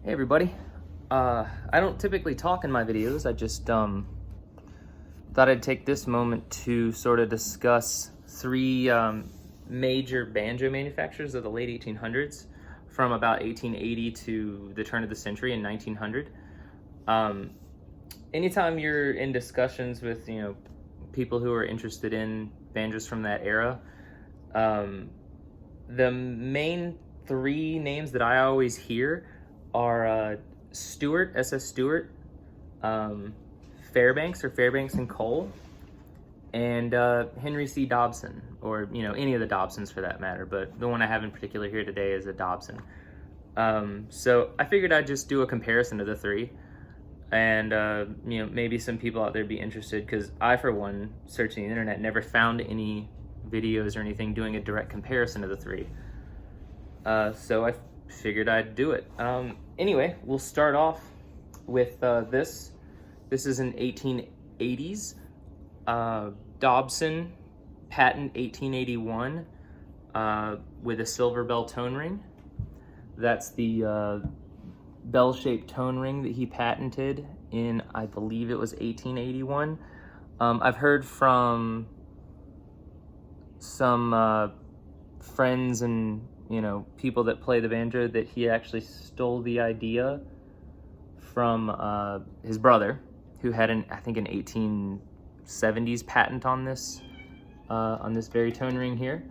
Hey everybody. I don't typically talk in my videos. I just thought I'd take this moment to sort of discuss three major banjo manufacturers of the late 1800s from about 1880 to the turn of the century in 1900. Anytime you're in discussions with people who are interested in banjos from that era, the main three names that I always hear are Stewart, SS Stewart, Fairbanks or Fairbanks and Cole, and Henry C. Dobson, or any of the Dobsons for that matter, but the one I have in particular here today is a Dobson. So I figured I'd just do a comparison of the three, and maybe some people out there be interested, because I, for one, searching the internet, never found any videos or anything doing a direct comparison of the three. So I figured I'd do it. Anyway, we'll start off with this. This is an 1880s Dobson patent 1881 with a silver bell tone ring. That's the bell-shaped tone ring that he patented in, I believe it was 1881. I've heard from some friends and people that play the banjo that he actually stole the idea from his brother, who had I think an 1870s patent on this very tone ring here.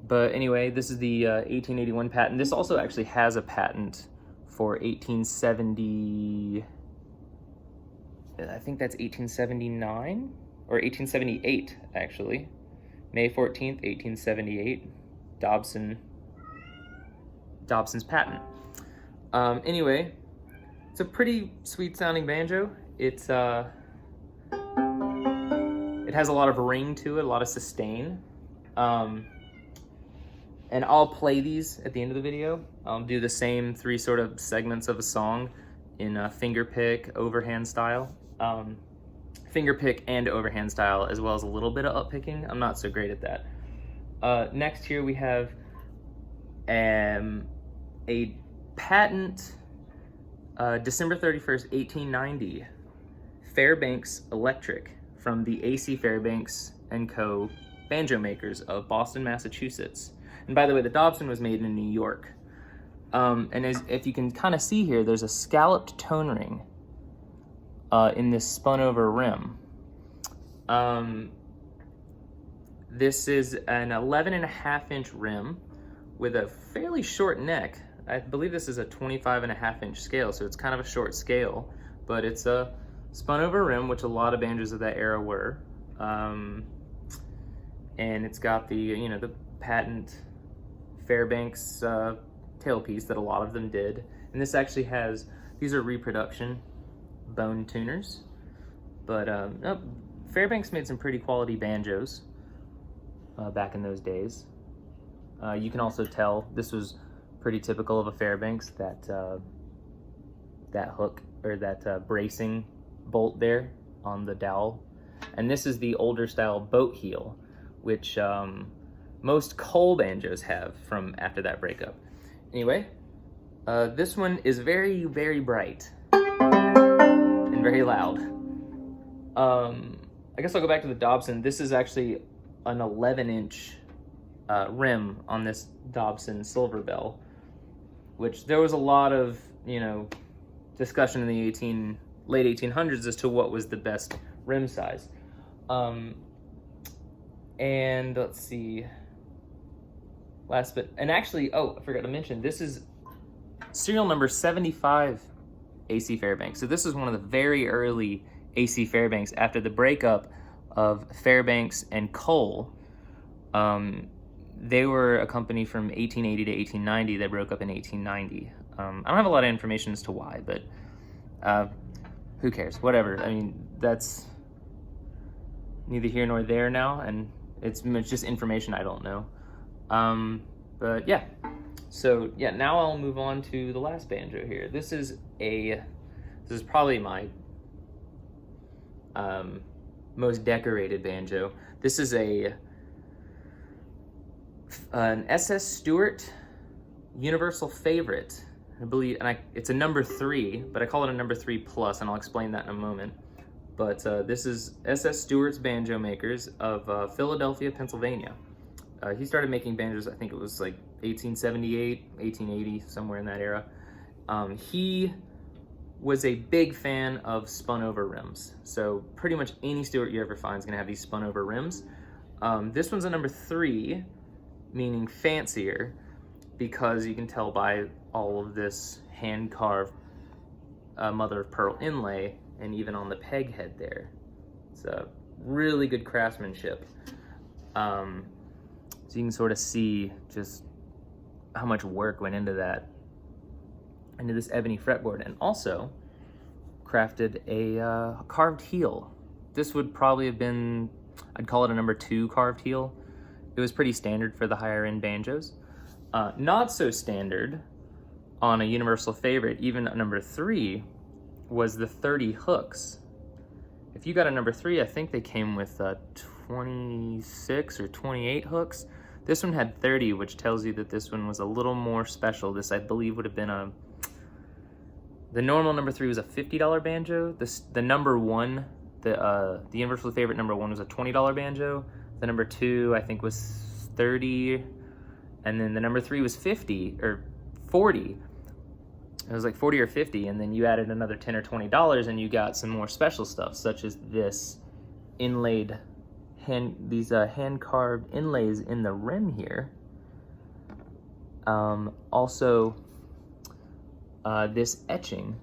But anyway, this is the 1881 patent. This also actually has a patent for 1870, I think that's 1879 or 1878 actually. May 14th, 1878, Dobson's patent. Anyway, it's a pretty sweet sounding banjo. It has a lot of ring to it, a lot of sustain. And I'll play these at the end of the video. I'll do the same three sort of segments of a song in finger pick, overhand style. Finger pick and overhand style, as well as a little bit of up picking. I'm not so great at that. Next here we have a patent, December 31st, 1890, Fairbanks Electric, from the AC Fairbanks & Co. banjo makers of Boston, Massachusetts. And by the way, the Dobson was made in New York. And if you can kind of see here, there's a scalloped tone ring in this spun over rim. This is an 11.5-inch rim with a fairly short neck. I believe this is a 25.5-inch scale, so it's kind of a short scale, but it's a spun over rim, which a lot of banjos of that era were. And it's got the the patent Fairbanks tailpiece that a lot of them did. And this actually has, these are reproduction bone tuners, but Fairbanks made some pretty quality banjos back in those days. You can also tell this was pretty typical of a Fairbanks, that hook, or that bracing bolt there on the dowel. And this is the older style boat heel, which most Cole banjos have from after that breakup. Anyway, this one is very, very bright and very loud. I guess I'll go back to the Dobson. This is actually an 11-inch rim on this Dobson Silver Bell, which there was a lot of discussion in the late 1800s as to what was the best rim size. And let's see, I forgot to mention, this is serial number 75 AC Fairbanks. So this is one of the very early AC Fairbanks after the breakup of Fairbanks and Cole. They were a company from 1880 to 1890 that broke up in 1890. I don't have a lot of information as to why, but who cares? Whatever. I mean, that's neither here nor there now, and it's just information I don't know. But yeah. So yeah, now I'll move on to the last banjo here. This is probably my most decorated banjo. This is an SS Stewart Universal Favorite I believe, and it's a number 3, but I call it a number 3 plus, and I'll explain that in a moment. But this is SS Stewart's Banjo Makers of Philadelphia, Pennsylvania. He started making banjos, I think it was like 1878, 1880, somewhere in that era. He was a big fan of spun over rims. So pretty much any Stewart you ever find is gonna have these spun over rims. This one's a number 3, meaning fancier, because you can tell by all of this hand-carved mother of pearl inlay, and even on the peg head there. It's a really good craftsmanship. So you can sort of see just how much work went into that, into this ebony fretboard, and also crafted a carved heel. This would probably have been, I'd call it a number 2 carved heel. It was pretty standard for the higher end banjos. Not so standard on a universal favorite, even a number 3, was the 30 hooks. If you got a number 3, I think they came with 26 or 28 hooks. This one had 30, which tells you that this one was a little more special. This, I believe, would have been the normal number 3 was a $50 banjo. The number 1, the universal favorite number 1 was a $20 banjo. The number 2, I think, was 30, and then the number 3 was 50 or 40. It was like 40 or 50, and then you added another $10 or $20, and you got some more special stuff, such as this inlaid hand-carved inlays in the rim here. Also, this etching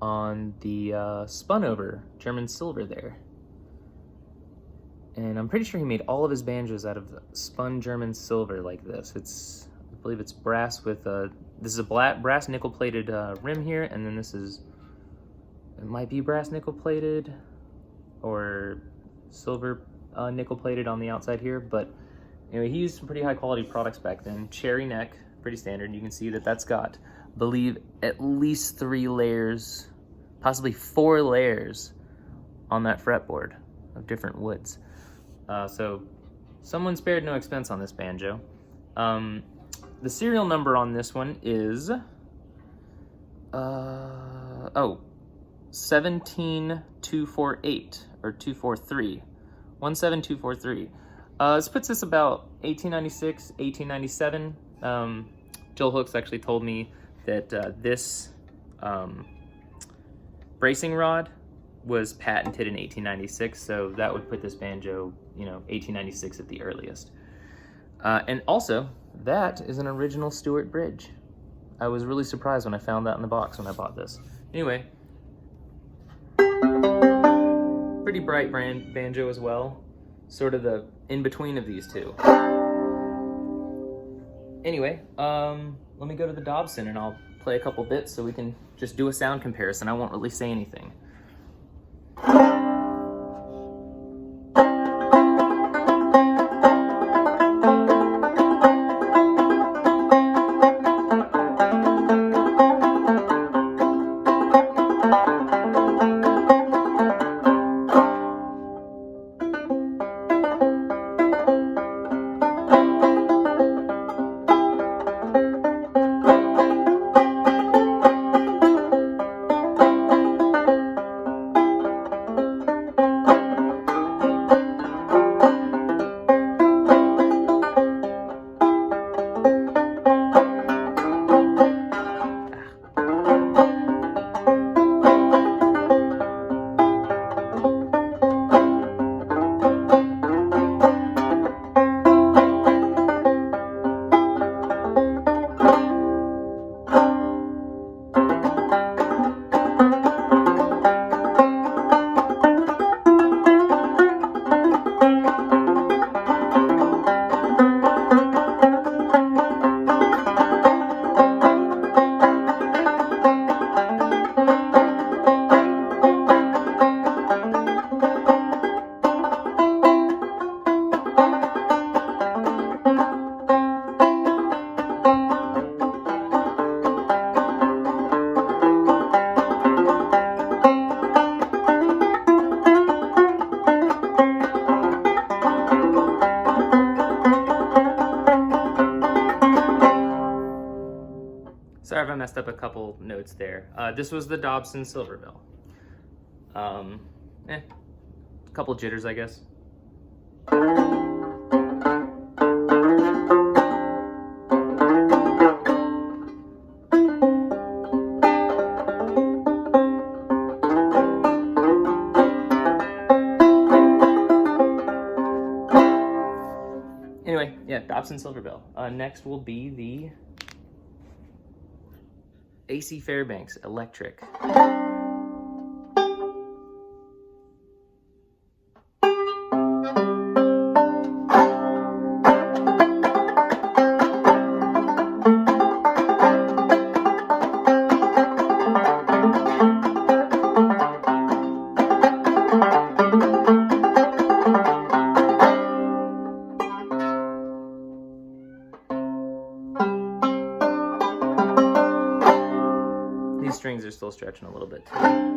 on the spun over German silver there. And I'm pretty sure he made all of his banjos out of spun German silver like this. I believe it's brass with this is a brass nickel plated rim here, and then it might be brass nickel plated or silver nickel plated on the outside here. But anyway, he used some pretty high quality products back then. Cherry neck, pretty standard. You can see that that's got, I believe, at least 3 layers, possibly 4 layers on that fretboard of different woods. So someone spared no expense on this banjo. The serial number on this one is 17248 or 243. 17243. This puts us about 1896, 1897. Joel Hooks actually told me that this bracing rod was patented in 1896, so that would put this banjo, 1896 at the earliest. And also, that is an original Stewart bridge. I was really surprised when I found that in the box when I bought this. Anyway, pretty bright banjo as well. Sort of the in-between of these two. Anyway, let me go to the Dobson and I'll play a couple bits so we can just do a sound comparison. I won't really say anything. Sorry if I messed up a couple notes there. This was the Dobson Silver Bell. A couple jitters, I guess. Anyway, yeah, Dobson Silver Bell. Next will be the AC Fairbanks Electric. These strings are still stretching a little bit too.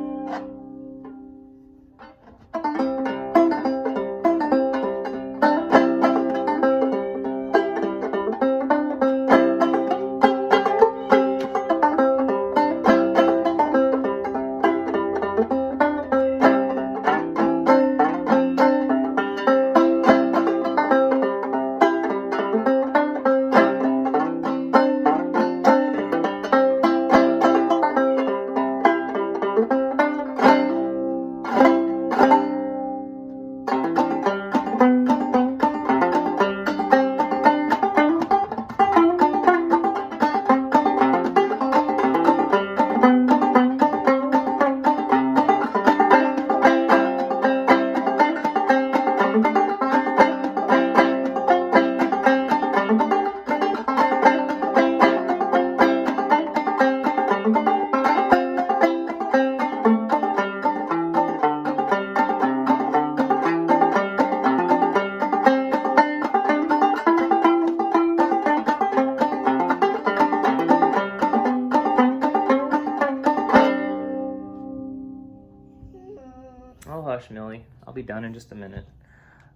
Oh, hush, Millie. I'll be done in just a minute.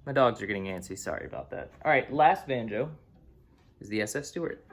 My dogs are getting antsy. Sorry about that. All right, last banjo is the SS Stewart.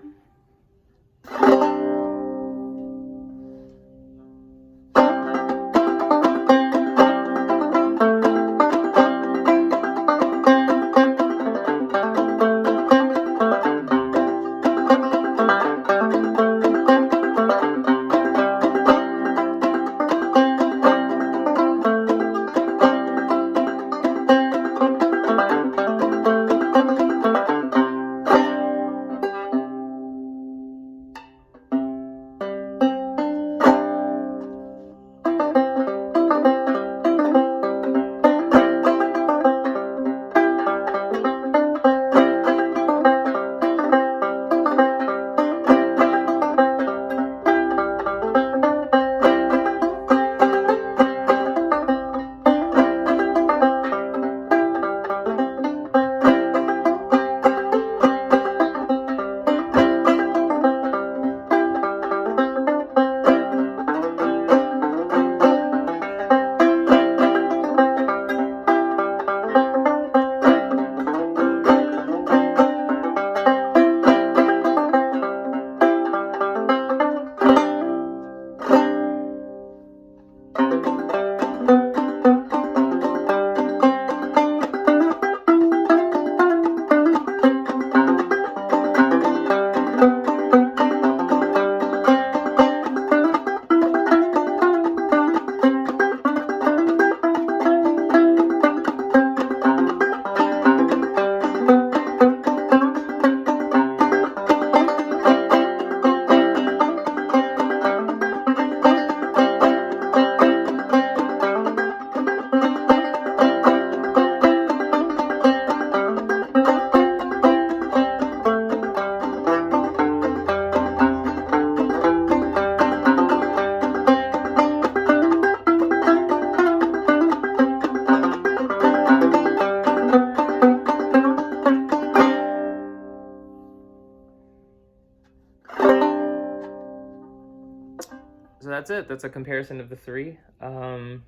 So that's it. That's a comparison of the three. I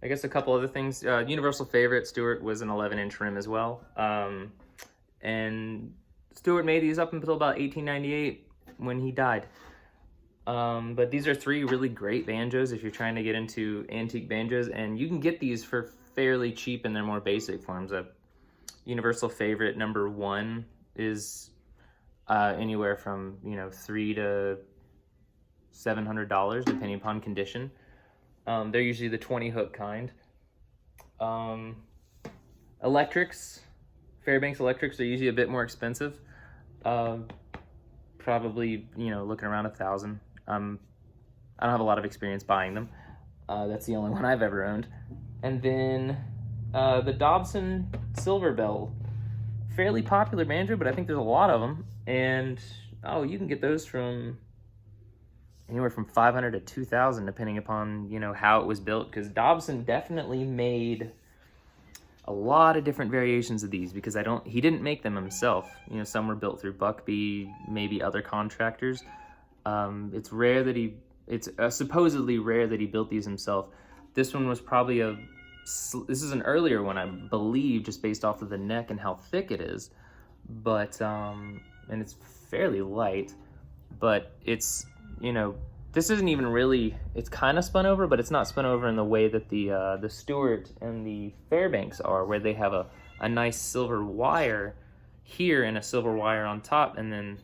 guess a couple other things. Universal favorite, Stewart, was an 11-inch rim as well. And Stewart made these up until about 1898 when he died. But these are 3 really great banjos if you're trying to get into antique banjos, and you can get these for fairly cheap in their more basic forms. A universal favorite #1 is anywhere from $300 to $700 depending upon condition. They're usually the 20 hook kind. Electrics, Fairbanks Electrics are usually a bit more expensive. Probably looking around $1,000. I don't have a lot of experience buying them. That's the only one I've ever owned. And then the Dobson Silver Bell, fairly popular banjo, but I think there's a lot of them. And you can get those from anywhere from $500 to $2,000 depending upon how it was built, because Dobson definitely made a lot of different variations of these, because he didn't make them himself. Some were built through Buckbee, maybe other contractors. It's supposedly rare that he built these himself. This one was probably this is an earlier one, I believe, just based off of the neck and how thick it is. But, and it's fairly light, but it's, this isn't even really, it's kind of spun over, but it's not spun over in the way that the Stewart and the Fairbanks are, where they have a nice silver wire here and a silver wire on top, and then,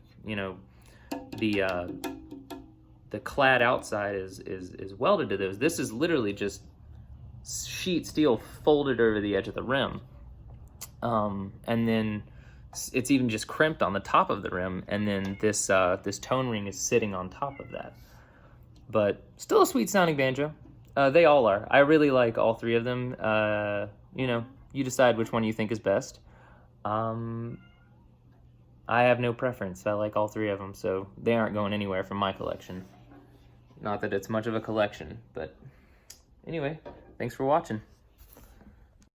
the clad outside is welded to those. This is literally just sheet steel folded over the edge of the rim. And then it's even just crimped on the top of the rim, and then this tone ring is sitting on top of that. But still a sweet sounding banjo. They all are. I really like all 3 of them. You decide which one you think is best. I have no preference. I like all 3 of them, so they aren't going anywhere from my collection. Not that it's much of a collection, but anyway, thanks for watching.